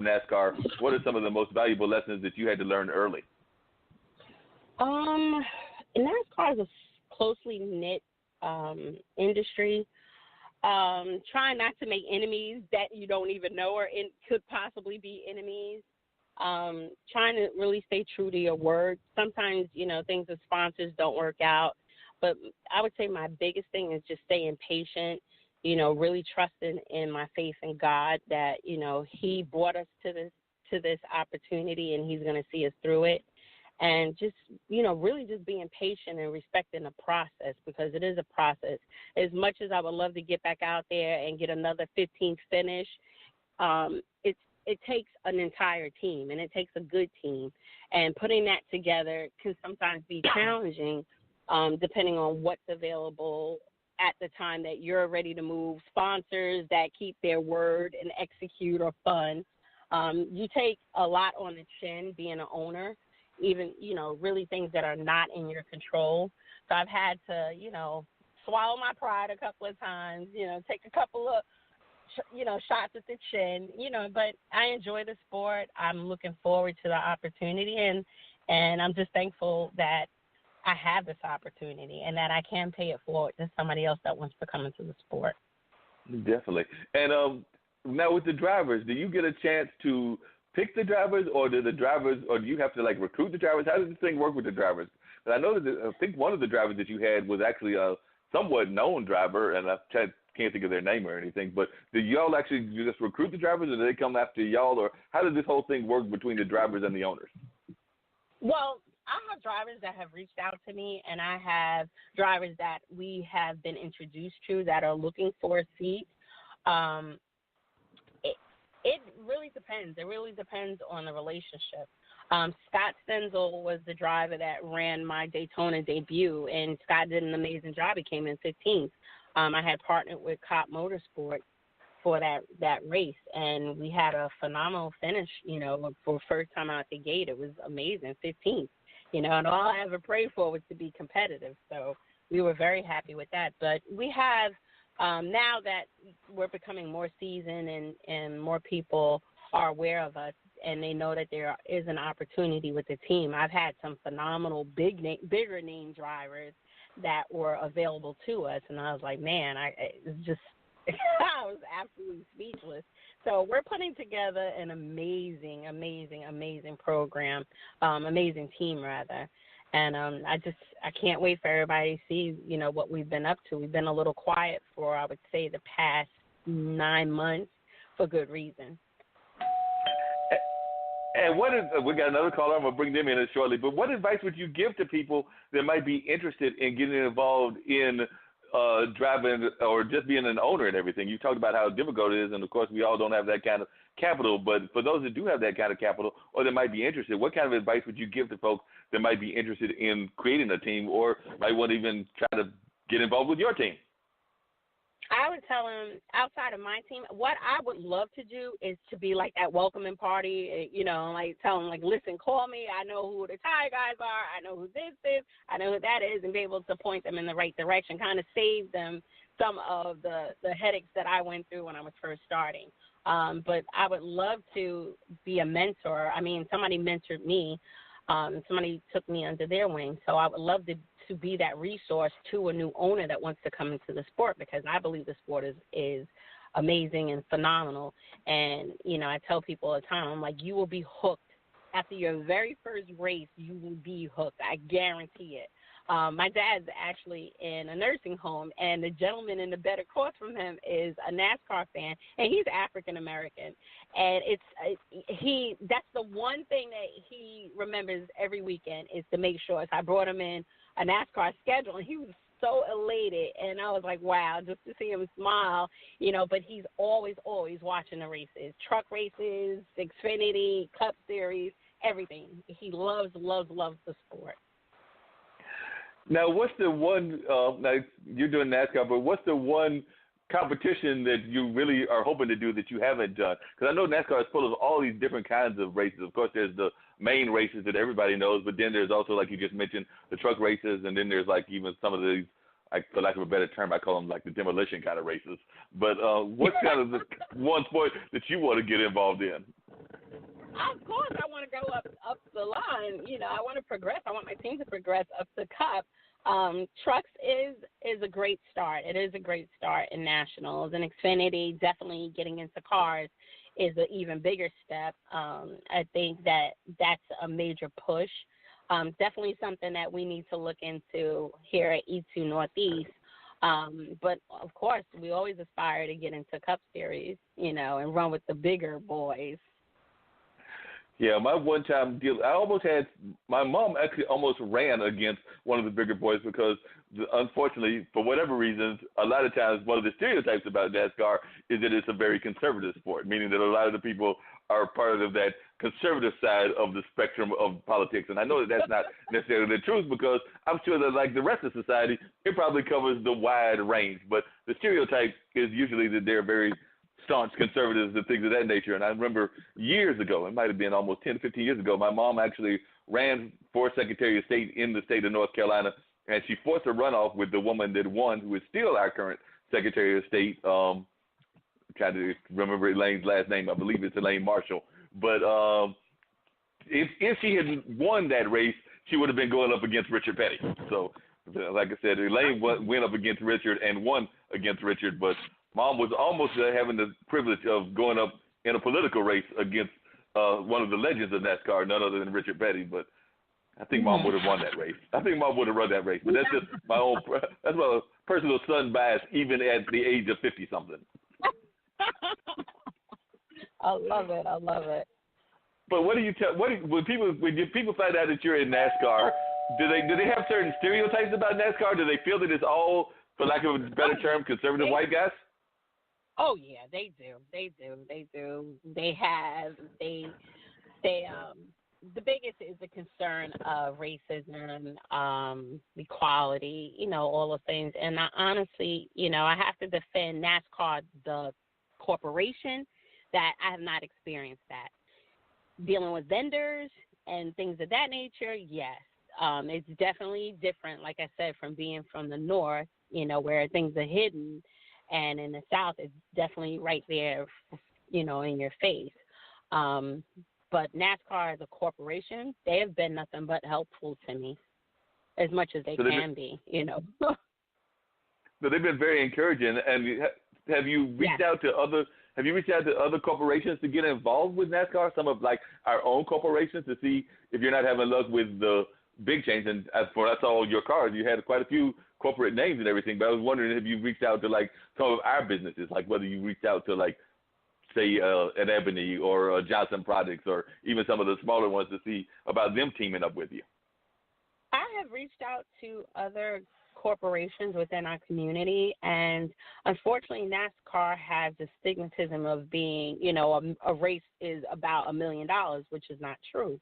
NASCAR, what are some of the most valuable lessons that you had to learn early? NASCAR is a closely knit industry. Trying not to make enemies that you don't even know or could possibly be enemies. Trying to really stay true to your word. Sometimes, things with sponsors don't work out. But I would say my biggest thing is just staying patient, really trusting in my faith in God that, he brought us to this opportunity and he's going to see us through it. And just, really just being patient and respecting the process, because it is a process. As much as I would love to get back out there and get another 15th finish, it takes an entire team, and it takes a good team. And putting that together can sometimes be challenging, depending on what's available at the time that you're ready to move. Sponsors that keep their word and execute are fun. You take a lot on the chin being an owner, even, really things that are not in your control. So I've had to, swallow my pride a couple of times, take a couple of, shots at the chin, but I enjoy the sport. I'm looking forward to the opportunity, and I'm just thankful that I have this opportunity and that I can pay it forward to somebody else that wants to come into the sport. Definitely. And now with the drivers, do you get a chance to pick the drivers, or do you have to recruit the drivers? How does this thing work with the drivers? Because I know that I think one of the drivers that you had was actually a somewhat known driver, and I can't think of their name or anything. But do y'all actually just recruit the drivers, or do they come after y'all, or how does this whole thing work between the drivers and the owners? Well, I have drivers that have reached out to me, and I have drivers that we have been introduced to that are looking for a seat. It really depends. It really depends on the relationship. Scott Stenzel was the driver that ran my Daytona debut, and Scott did an amazing job. He came in 15th. I had partnered with Cop Motorsport for that race, and we had a phenomenal finish, for first time out the gate. It was amazing, 15th, and all I ever prayed for was to be competitive. So we were very happy with that. But we have, now that we're becoming more seasoned and more people are aware of us and they know that there is an opportunity with the team, I've had some phenomenal bigger name drivers that were available to us, and I was like, man, I was absolutely speechless. So we're putting together an amazing program, amazing team rather. And I can't wait for everybody to see, what we've been up to. We've been a little quiet for, I would say, the past 9 months for good reason. And we got another caller. I'm going to bring them in shortly. But what advice would you give to people that might be interested in getting involved in driving or just being an owner and everything? You talked about how difficult it is, and, of course, we all don't have that kind of capital. But for those that do have that kind of capital or that might be interested, what kind of advice would you give to folks that might be interested in creating a team or might want to even try to get involved with your team? I would tell them, outside of my team, what I would love to do is to be like that welcoming party, tell them, listen, call me. I know who the tire guys are. I know who this is. I know who that is, and be able to point them in the right direction, kind of save them some of the headaches that I went through when I was first starting. But I would love to be a mentor. I mean, somebody mentored me. Somebody took me under their wing. So I would love to be that resource to a new owner that wants to come into the sport, because I believe the sport is amazing and phenomenal. And, I tell people all the time, I'm like, you will be hooked. After your very first race, you will be hooked. I guarantee it. My dad's actually in a nursing home, and the gentleman in the bed across from him is a NASCAR fan, and he's African American. And that's the one thing that he remembers every weekend is to make sure. So I brought him in a NASCAR schedule, and he was so elated, and I was like, wow, just to see him smile, but he's always watching the races, truck races, Xfinity, Cup Series, everything. He loves the sport. Now, what's the one, now you're doing NASCAR, but what's the one competition that you really are hoping to do that you haven't done? Because I know NASCAR is full of all these different kinds of races. Of course, there's the main races that everybody knows, but then there's also, like you just mentioned, the truck races, and then there's even some of these for lack of a better term, I call them like the demolition kind of races. But what's kind of the one sport that you want to get involved in? Of course, I want to go up the line. You know, I want to progress. I want my team to progress up the cup. Trucks is a great start. It is a great start in nationals. And Xfinity, definitely getting into cars is an even bigger step. I think that's a major push. Definitely something that we need to look into here at E2 Northeast. But, of course, we always aspire to get into Cup Series, you know, and run with the bigger boys. Yeah, my one-time deal, my mom actually almost ran against one of the bigger boys because, unfortunately, for whatever reasons, a lot of times one of the stereotypes about NASCAR is that it's a very conservative sport, meaning that a lot of the people are part of that conservative side of the spectrum of politics. And I know that that's not necessarily the truth because I'm sure that, like the rest of society, it probably covers the wide range. But the stereotype is usually that they're very staunch conservatives and things of that nature. And I remember years ago, it might have been almost 10 to 15 years ago, my mom actually ran for Secretary of State in the state of North Carolina, and she forced a runoff with the woman that won, who is still our current Secretary of State. Trying to remember Elaine's last name. I believe it's Elaine Marshall. But if she had won that race, she would have been going up against Richard Petty. So, like I said, Elaine went up against Richard and won against Richard, but Mom was almost having the privilege of going up in a political race against one of the legends of NASCAR, none other than Richard Petty. But I think Mom would have won that race. I think Mom would have run that race. But that's just that's my personal son bias, even at the age of 50-something. I love it. I love it. But what do you tell? When people find out that you're in NASCAR, do they have certain stereotypes about NASCAR? Do they feel that it's all, for lack of a better term, conservative white guys? Oh yeah, they do. The biggest is the concern of racism, equality, you know, all those things. And I honestly, you know, I have to defend NASCAR, the corporation, that I have not experienced that. Dealing with vendors and things of that nature, yes. It's definitely different, like I said, from being from the north, you know, where things are hidden. And in the South, it's definitely right there, you know, in your face. But NASCAR as a corporation, they have been nothing but helpful to me, as much as they can be, you know. So they've been very encouraging. And have you reached out to other corporations to get involved with NASCAR? Some of like our own corporations, to see if you're not having luck with the big chains. And as for I saw your cars, you had quite a few corporate names and everything. But I was wondering if you reached out to like some of our businesses, like whether you reached out to like, say, an Ebony or Johnson Products, or even some of the smaller ones, to see about them teaming up with you. I have reached out to other corporations within our community, and unfortunately NASCAR has the stigmatism of being, you know, a race is about $1 million, which is not true.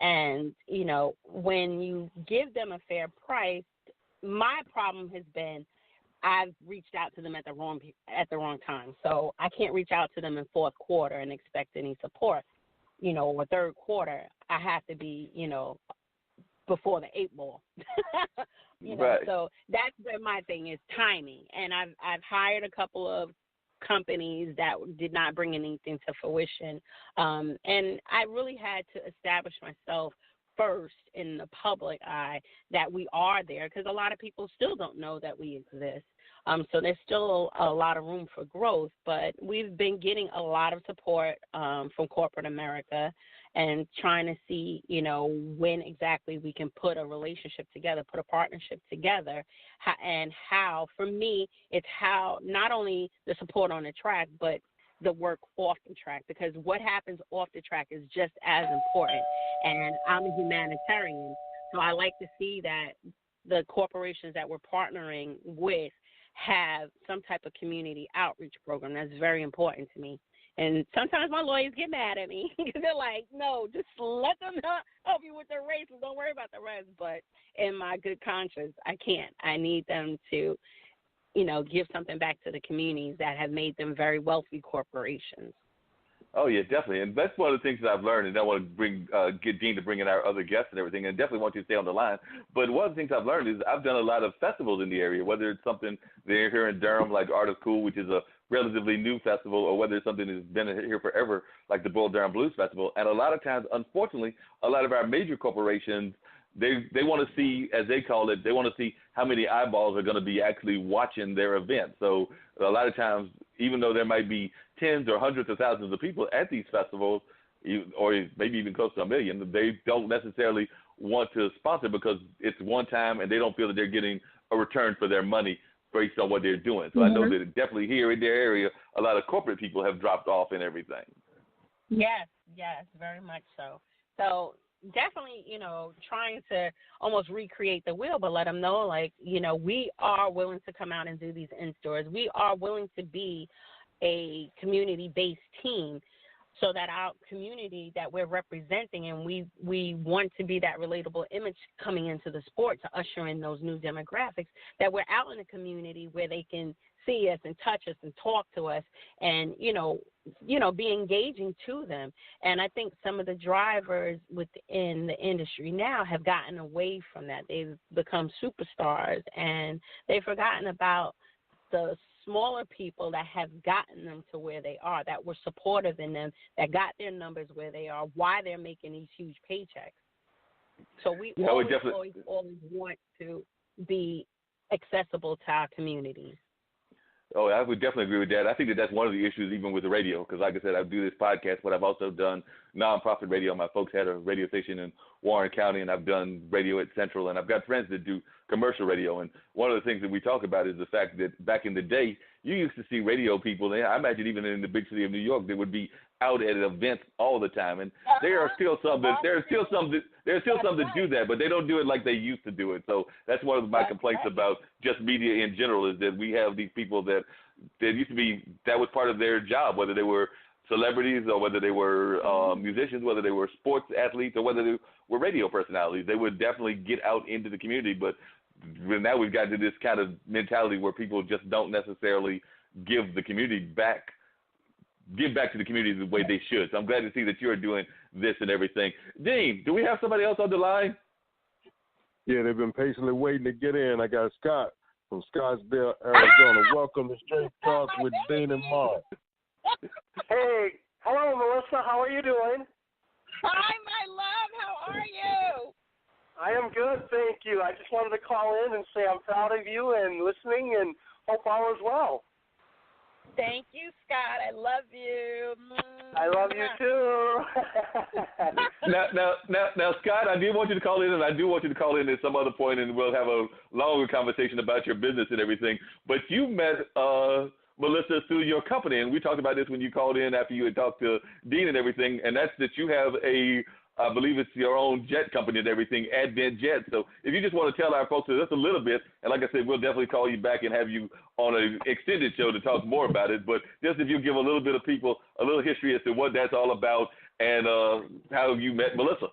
And, you know, when you give them a fair price, my problem has been I've reached out to them at the wrong time. So I can't reach out to them in fourth quarter and expect any support, you know, or third quarter. I have to be, you know, before the 8 ball. You know, right. So that's where my thing is, timing. And I've hired a couple of companies that did not bring anything to fruition. And I really had to establish myself first in the public eye that we are there, because a lot of people still don't know that we exist. So there's still a lot of room for growth, but we've been getting a lot of support from corporate America and trying to see, you know, when exactly we can put a relationship together, put a partnership together, and how, for me, it's how not only the support on the track, but the work off the track, because what happens off the track is just as important. And I'm a humanitarian, so I like to see that the corporations that we're partnering with have some type of community outreach program. That's very important to me. And sometimes my lawyers get mad at me because they're like, no, just let them help you with their races. Don't worry about the rest. But in my good conscience, I can't. I need them to, you know, give something back to the communities that have made them very wealthy corporations. Oh yeah, definitely, and that's one of the things that I've learned. And I want to get Dean to bring in our other guests and everything, and definitely want you to stay on the line. But one of the things I've learned is I've done a lot of festivals in the area, whether it's something there here in Durham, like Art is Cool, which is a relatively new festival, or whether it's something that's been here forever, like the Bull Durham Blues Festival. And a lot of times, unfortunately, a lot of our major corporations, they want to see, as they call it, they want to see how many eyeballs are going to be actually watching their event. So a lot of times, even though there might be tens or hundreds of thousands of people at these festivals, or maybe even close to 1 million, they don't necessarily want to sponsor because it's one time and they don't feel that they're getting a return for their money based on what they're doing. So I know that definitely here in their area, a lot of corporate people have dropped off and everything. Yes, very much so. So definitely, trying to almost recreate the wheel, but let them know, like, we are willing to come out and do these in-stores. We are willing to be a community-based team so that our community that we're representing, and we want to be that relatable image coming into the sport to usher in those new demographics, that we're out in the community where they can see us and touch us and talk to us and, be engaging to them. And I think some of the drivers within the industry now have gotten away from that. They've become superstars, and they've forgotten about the smaller people that have gotten them to where they are, that were supportive in them, that got their numbers where they are, why they're making these huge paychecks. So we always want to be accessible to our communities. Oh, I would definitely agree with that. I think that that's one of the issues even with the radio, because like I said, I do this podcast, but I've also done nonprofit radio. My folks had a radio station in Warren County, and I've done radio at Central, and I've got friends that do commercial radio. And one of the things that we talk about is the fact that back in the day, you used to see radio people, and I imagine even in the big city of New York, they would be out at events all the time. And there are still some that do that, but they don't do it like they used to do it. So that's one of my complaints about just media in general, is that we have these people that used to be, that was part of their job, whether they were celebrities or whether they were musicians, whether they were sports athletes or whether they were radio personalities. They would definitely get out into the community, but now we've got to this kind of mentality where people just don't necessarily give back to the community the way they should. So I'm glad to see that you're doing this and everything. Dean, do we have somebody else on the line? Yeah, they've been patiently waiting to get in. I got Scott from Scottsdale, Arizona. Welcome to Straight Talks with Dean and Mark. Hey, hello, Melissa. How are you doing? Hi, my love. How are you? I am good, thank you. I just wanted to call in and say I'm proud of you and listening, and hope all is well. Thank you, Scott. I love you. I love you too. now, Scott, I do want you to call in, and I do want you to call in at some other point, and we'll have a longer conversation about your business and everything. But you met Melissa through your company, and we talked about this when you called in after you had talked to Dean and everything, and that's that you have I believe it's your own jet company and everything, Advent Jet. So if you just want to tell our folks just a little bit, and like I said, we'll definitely call you back and have you on an extended show to talk more about it. But just if you give a little bit of people a little history as to what that's all about and how you met Melissa.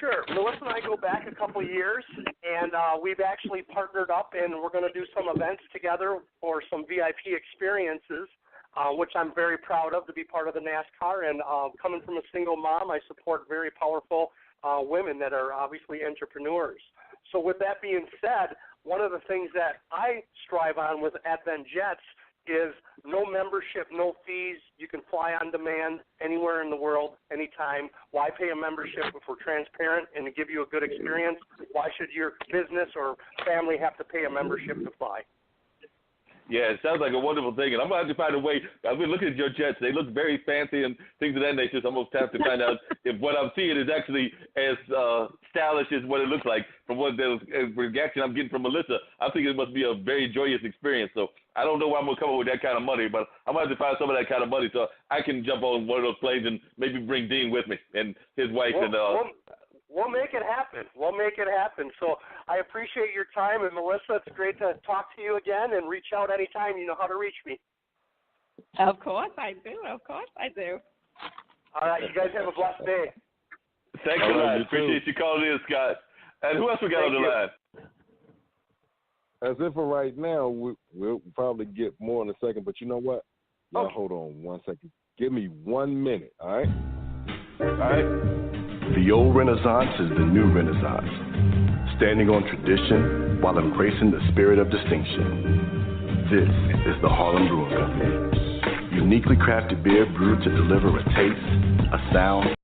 Sure. Melissa and I go back a couple years, and we've actually partnered up, and we're going to do some events together for some VIP experiences. Which I'm very proud of, to be part of the Nascar. And coming from a single mom, I support very powerful women that are obviously entrepreneurs. So with that being said, one of the things that I strive on with Advent Jets is no membership, no fees. You can fly on demand anywhere in the world, anytime. Why pay a membership if we're transparent and to give you a good experience? Why should your business or family have to pay a membership to fly? Yeah, it sounds like a wonderful thing, and I'm going to have to find a way. I've been looking at your jets. They look very fancy and things of that nature, so I'm going to have to find out if what I'm seeing is actually as stylish as what it looks like from what the reaction I'm getting from Melissa. I'm thinking it must be a very joyous experience, so I don't know where I'm going to come up with that kind of money, but I'm going to have to find some of that kind of money so I can jump on one of those planes and maybe bring Dean with me and his wife. We'll make it happen. So I appreciate your time. And, Melissa, it's great to talk to you again, and reach out anytime. You know how to reach me. Of course I do. All right. You guys have a blessed day. Thanks a lot. Appreciate you calling in, Scott. And who else we got on the line? As if for right now, we'll probably get more in a second. But you know what? Y'all hold on 1 second. Give me 1 minute, all right? All right? The old Renaissance is the new Renaissance, standing on tradition while embracing the spirit of distinction. This is the Harlem Brewing Company. Uniquely crafted beer brewed to deliver a taste, a sound,